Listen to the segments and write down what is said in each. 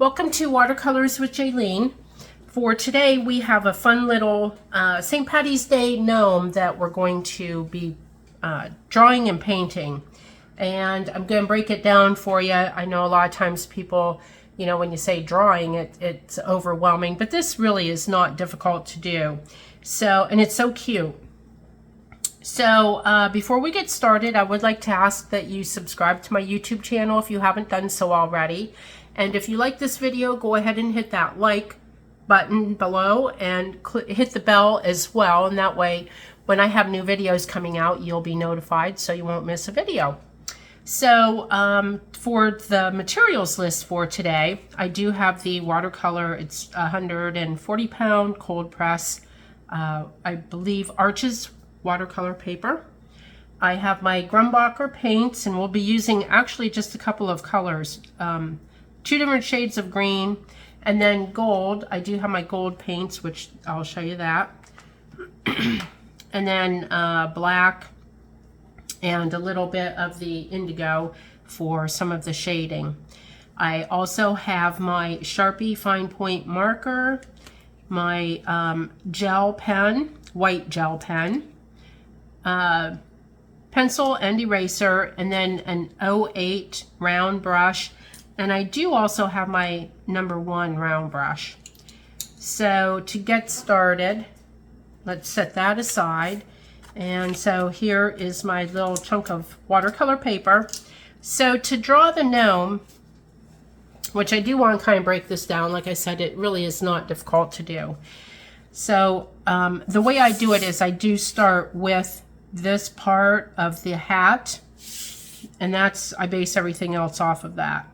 Welcome to Watercolors with Jaylene. For today we have a fun little St. Patty's Day gnome that we're going to be drawing and painting. And I'm going to break it down for you. I know a lot of times people, you know, when you say drawing, it's overwhelming, but this really is not difficult to do. So, and it's so cute. So before we get started, I would like to ask that you subscribe to my YouTube channel if you haven't done so already. And if you like this video, go ahead and hit that like button below and hit the bell as well. And that way, when I have new videos coming out, you'll be notified so you won't miss a video. So for the materials list for today, I do have the watercolor. It's 140-pound cold press, I believe, Arches watercolor paper. I have my Grumbacher paints, and we'll be using actually just a couple of colors. 2 different shades of green, and then gold. I do have my gold paints, which I'll show you that. And then black and a little bit of the indigo for some of the shading. I also have my Sharpie fine point marker, my gel pen, white gel pen, pencil and eraser, and then an 08 round brush. And I do also have my #1 round brush. So to get started, let's set that aside. And so here is my little chunk of watercolor paper. So to draw the gnome, which I do want to kind of break this down, like I said, it really is not difficult to do. So the way I do it is I do start with this part of the hat, and I base everything else off of that.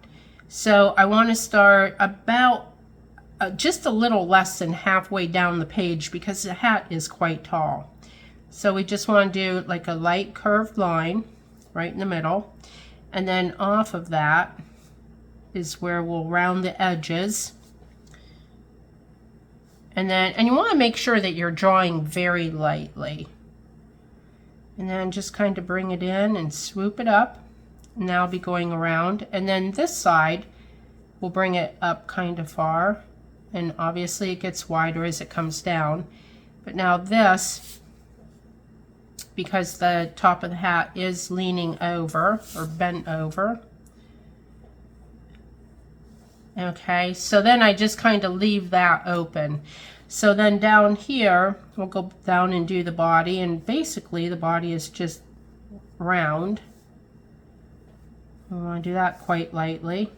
So I want to start about just a little less than halfway down the page because the hat is quite tall. So we just want to do like a light curved line right in the middle, and then off of that is where we'll round the edges. And you want to make sure that you're drawing very lightly. And then just kind of bring it in and swoop it up. And now I'll be going around. And then this side, we'll bring it up kind of far. And obviously it gets wider as it comes down. But now this, because the top of the hat is leaning over or bent over. Okay, so then I just kind of leave that open. So then down here, we'll go down and do the body, and basically the body is just round. We want to do that quite lightly.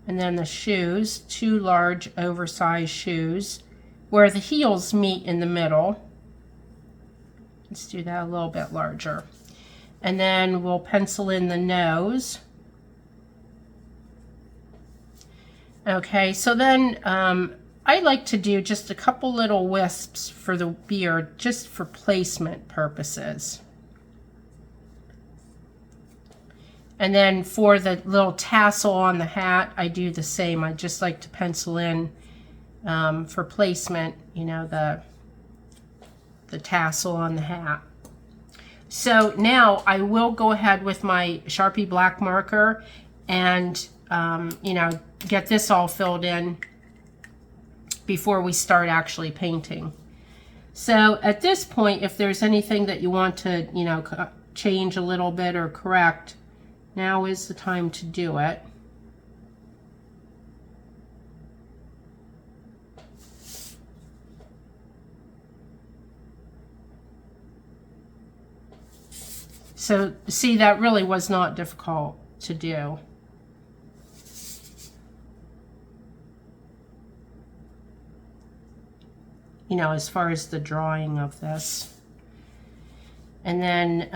And then the shoes, 2 large oversized shoes, where the heels meet in the middle. Let's do that a little bit larger. And then we'll pencil in the nose. Okay, so then I like to do just a couple little wisps for the beard, just for placement purposes. And then for the little tassel on the hat, I do the same. I just like to pencil in for placement, you know, the tassel on the hat. So now I will go ahead with my Sharpie black marker and you know, get this all filled in before we start actually painting. So at this point, if there's anything that you want to, you know, change a little bit or correct, now is the time to do it. So see, that really was not difficult to do. You know, as far as the drawing of this. And then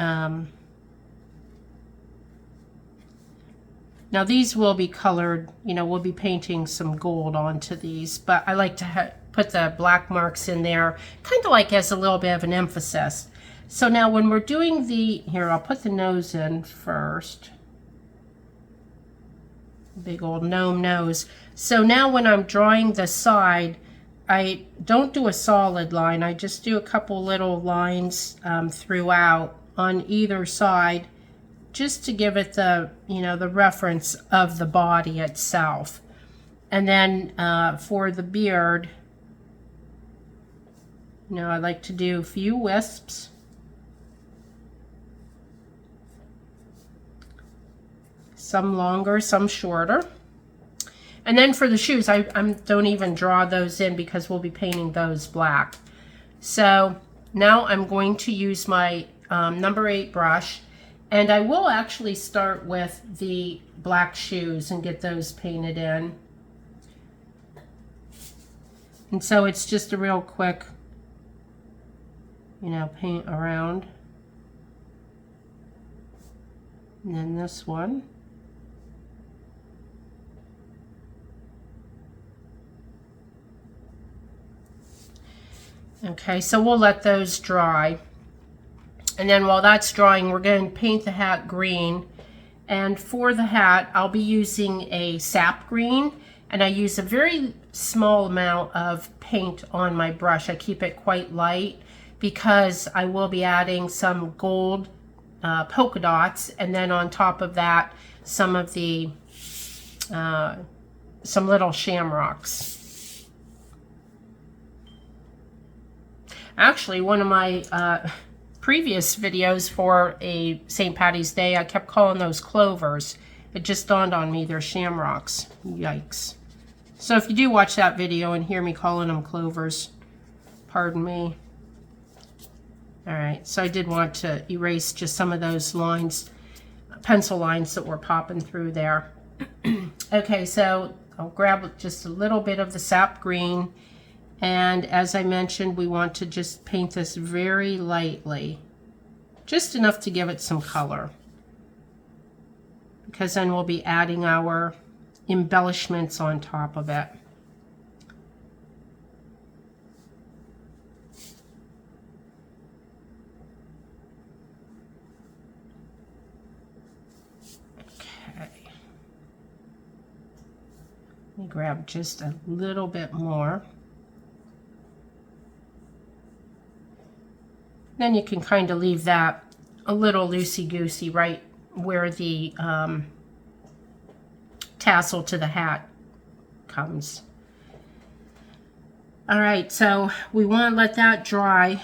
now these will be colored, you know, we'll be painting some gold onto these, but I like to put the black marks in there, kind of like as a little bit of an emphasis. So now when we're doing here, I'll put the nose in first. Big old gnome nose. So now when I'm drawing the side, I don't do a solid line. I just do a couple little lines throughout on either side just to give it the, you know, the reference of the body itself. And then for the beard, you know, I like to do a few wisps. Some longer, some shorter. And then for the shoes, I don't even draw those in because we'll be painting those black. So now I'm going to use my number 8 brush, and I will actually start with the black shoes and get those painted in. And so it's just a real quick, you know, paint around. And then this one. Okay, so we'll let those dry. And then while that's drying, we're going to paint the hat green. And for the hat, I'll be using a sap green. And I use a very small amount of paint on my brush. I keep it quite light because I will be adding some gold polka dots. And then on top of that, some of the, some little shamrocks. Actually, one of my previous videos for a St. Patty's Day, I kept calling those clovers. It just dawned on me they're shamrocks. Yikes. So if you do watch that video and hear me calling them clovers, pardon me. All right, so I did want to erase just some of those lines, pencil lines that were popping through there. Okay, so I'll grab just a little bit of the sap green. And as I mentioned, we want to just paint this very lightly, just enough to give it some color, because then we'll be adding our embellishments on top of it. Okay. Let me grab just a little bit more. Then you can kind of leave that a little loosey-goosey right where the tassel to the hat comes. All right, so we want to let that dry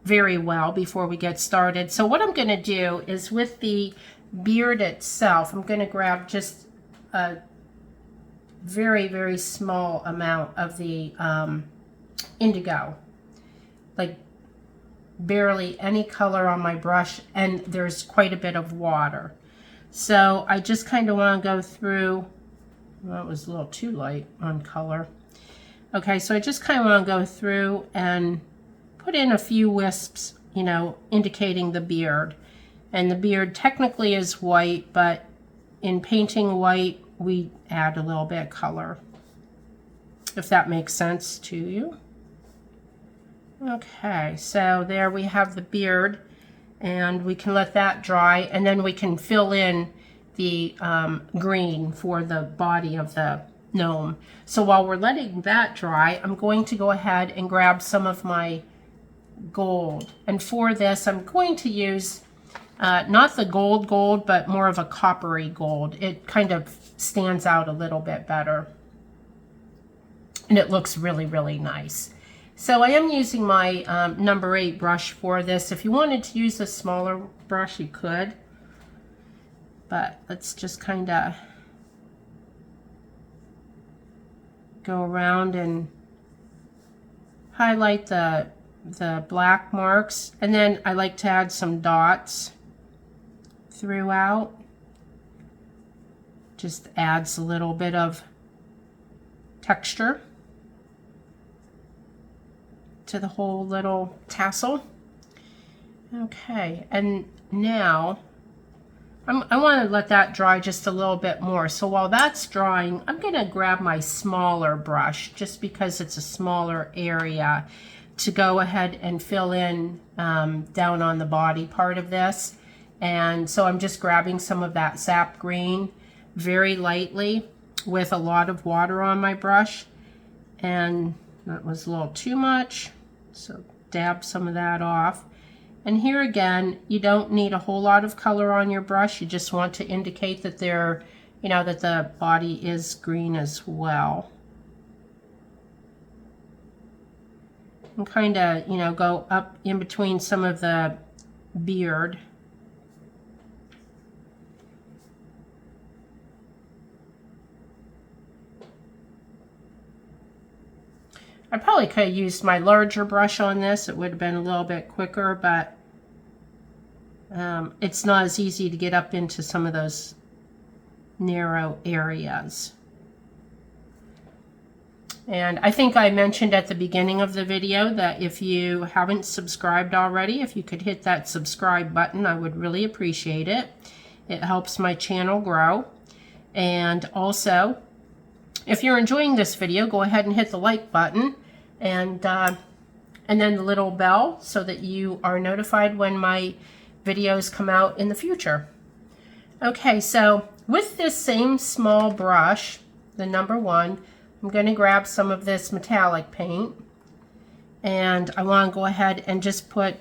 very well before we get started. So what I'm going to do is with the beard itself, I'm going to grab just a very, very small amount of the indigo, like barely any color on my brush, and there's quite a bit of water. So I just kind of want to go through, well, it was a little too light on color. Okay, so I just kind of want to go through and put in a few wisps, you know, indicating the beard. And the beard technically is white, but in painting white, we add a little bit of color, if that makes sense to you. Okay, so there we have the beard, and we can let that dry, and then we can fill in the green for the body of the gnome. So while we're letting that dry, I'm going to go ahead and grab some of my gold. And for this, I'm going to use not the gold, but more of a coppery gold. It kind of stands out a little bit better, and it looks really, really nice. So I am using my number 8 brush for this. If you wanted to use a smaller brush, you could. But let's just kind of go around and highlight the black marks. And then I like to add some dots throughout. Just adds a little bit of texture to the whole little tassel. Okay, and now I want to let that dry just a little bit more. So while that's drying, I'm going to grab my smaller brush, just because it's a smaller area, to go ahead and fill in down on the body part of this. And so I'm just grabbing some of that sap green very lightly with a lot of water on my brush. And that was a little too much, so dab some of that off. And here again, you don't need a whole lot of color on your brush. You just want to indicate that they're, you know, that the body is green as well. And kind of, you know, go up in between some of the beard. I probably could have used my larger brush on this. It would have been a little bit quicker, but it's not as easy to get up into some of those narrow areas. And I think I mentioned at the beginning of the video that if you haven't subscribed already, if you could hit that subscribe button, I would really appreciate it. It helps my channel grow. And also, if you're enjoying this video, go ahead and hit the like button and then the little bell so that you are notified when my videos come out in the future. Okay, so with this same small brush, the number 1, I'm going to grab some of this metallic paint, and I want to go ahead and just put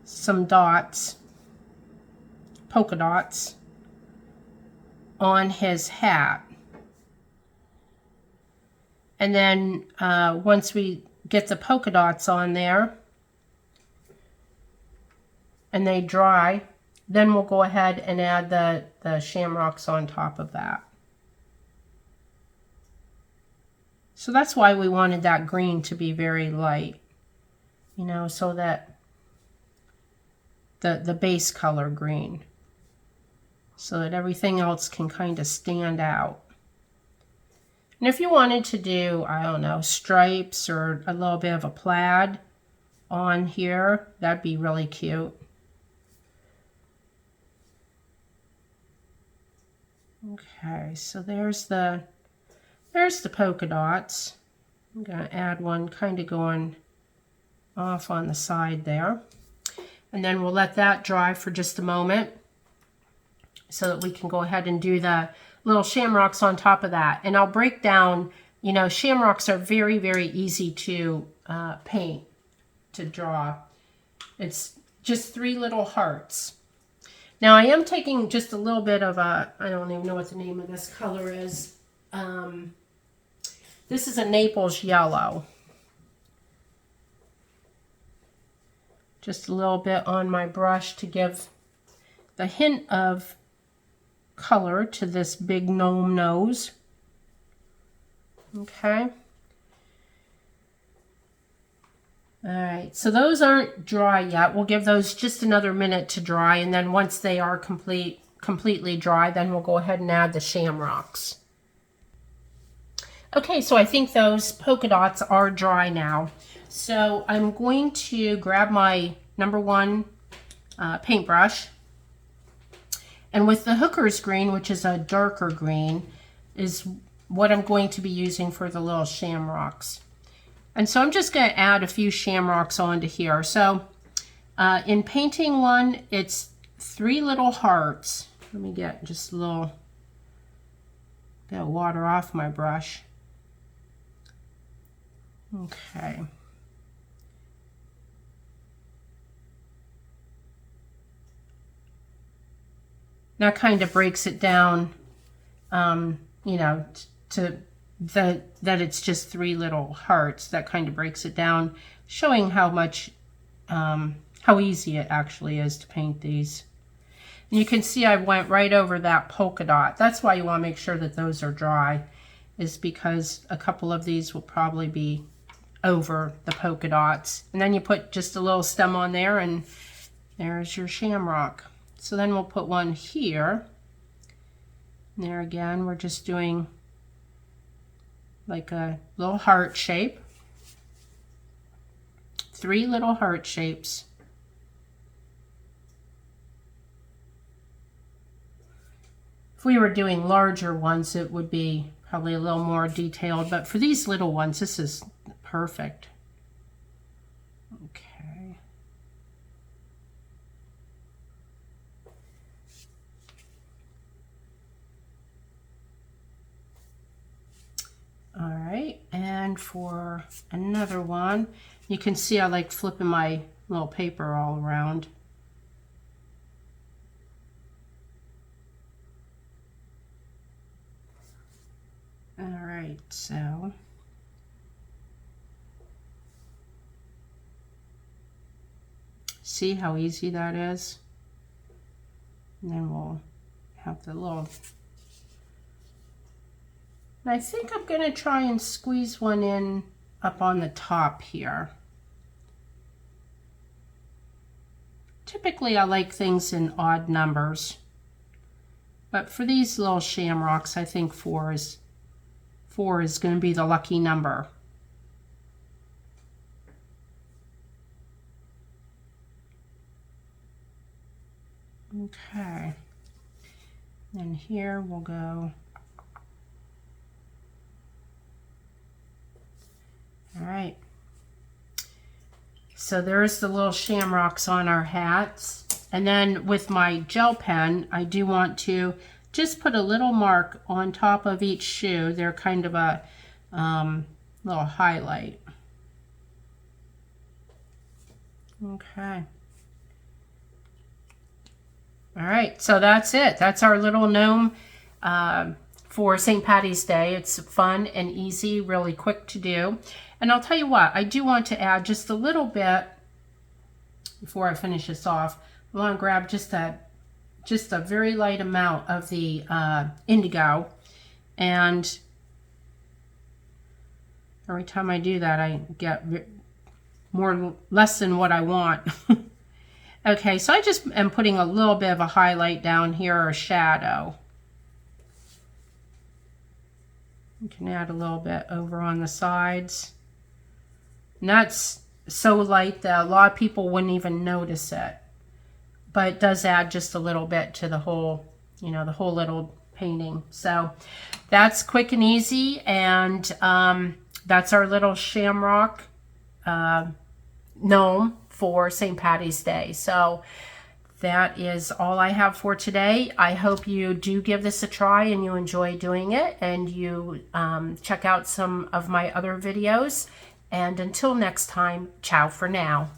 some dots, polka dots, on his hat. And then once we get the polka dots on there and they dry, then we'll go ahead and add the shamrocks on top of that. So that's why we wanted that green to be very light, you know, so that the base color green, so that everything else can kind of stand out. And if you wanted to do, I don't know, stripes or a little bit of a plaid on here, that'd be really cute. Okay, so there's the polka dots. I'm going to add one kind of going off on the side there. And then we'll let that dry for just a moment so that we can go ahead and do the little shamrocks on top of that. And I'll break down, you know, shamrocks are very, very easy to paint, to draw. It's just 3 little hearts. Now I am taking just a little bit of a, I don't even know what the name of this color is. This is a Naples yellow. Just a little bit on my brush to give the hint of color to this big gnome nose. Okay. All right, so those aren't dry yet. We'll give those just another minute to dry, and then once they are completely dry, then we'll go ahead and add the shamrocks. Okay, so I think those polka dots are dry now. So I'm going to grab my number 1 paintbrush, and with the hooker's green, which is a darker green, is what I'm going to be using for the little shamrocks. And so I'm just going to add a few shamrocks onto here. So in painting one, it's 3 little hearts. Let me get just a little bit of water off my brush. Okay. That kind of breaks it down, you know, to that it's just 3 little hearts. That kind of breaks it down, showing how much, how easy it actually is to paint these. And you can see I went right over that polka dot. That's why you want to make sure that those are dry, is because a couple of these will probably be over the polka dots. And then you put just a little stem on there, and there's your shamrock. So then we'll put one here. And there again, we're just doing like a little heart shape. 3 little heart shapes. If we were doing larger ones, it would be probably a little more detailed, but for these little ones, this is perfect. Okay. All right, and for another one, you can see I like flipping my little paper all around. All right, so see how easy that is? And then we'll have the little, and I think I'm going to try and squeeze one in up on the top here. Typically I like things in odd numbers, but for these little shamrocks I think 4 is going to be the lucky number. Okay, and here we'll go. All right, so there's the little shamrocks on our hats. And then with my gel pen, I do want to just put a little mark on top of each shoe. They're kind of a little highlight. Okay. All right, so that's it. That's our little gnome for St. Patty's Day. It's fun and easy, really quick to do. And I'll tell you what, I do want to add just a little bit before I finish this off. I want to grab just a very light amount of the indigo, and every time I do that I get less than what I want. Okay, so I just am putting a little bit of a highlight down here, or a shadow. You can add a little bit over on the sides. And that's so light that a lot of people wouldn't even notice it. But it does add just a little bit to the whole, you know, the whole little painting. So that's quick and easy, and that's our little shamrock gnome for St. Patty's Day. So that is all I have for today. I hope you do give this a try and you enjoy doing it, and you check out some of my other videos. And until next time, ciao for now.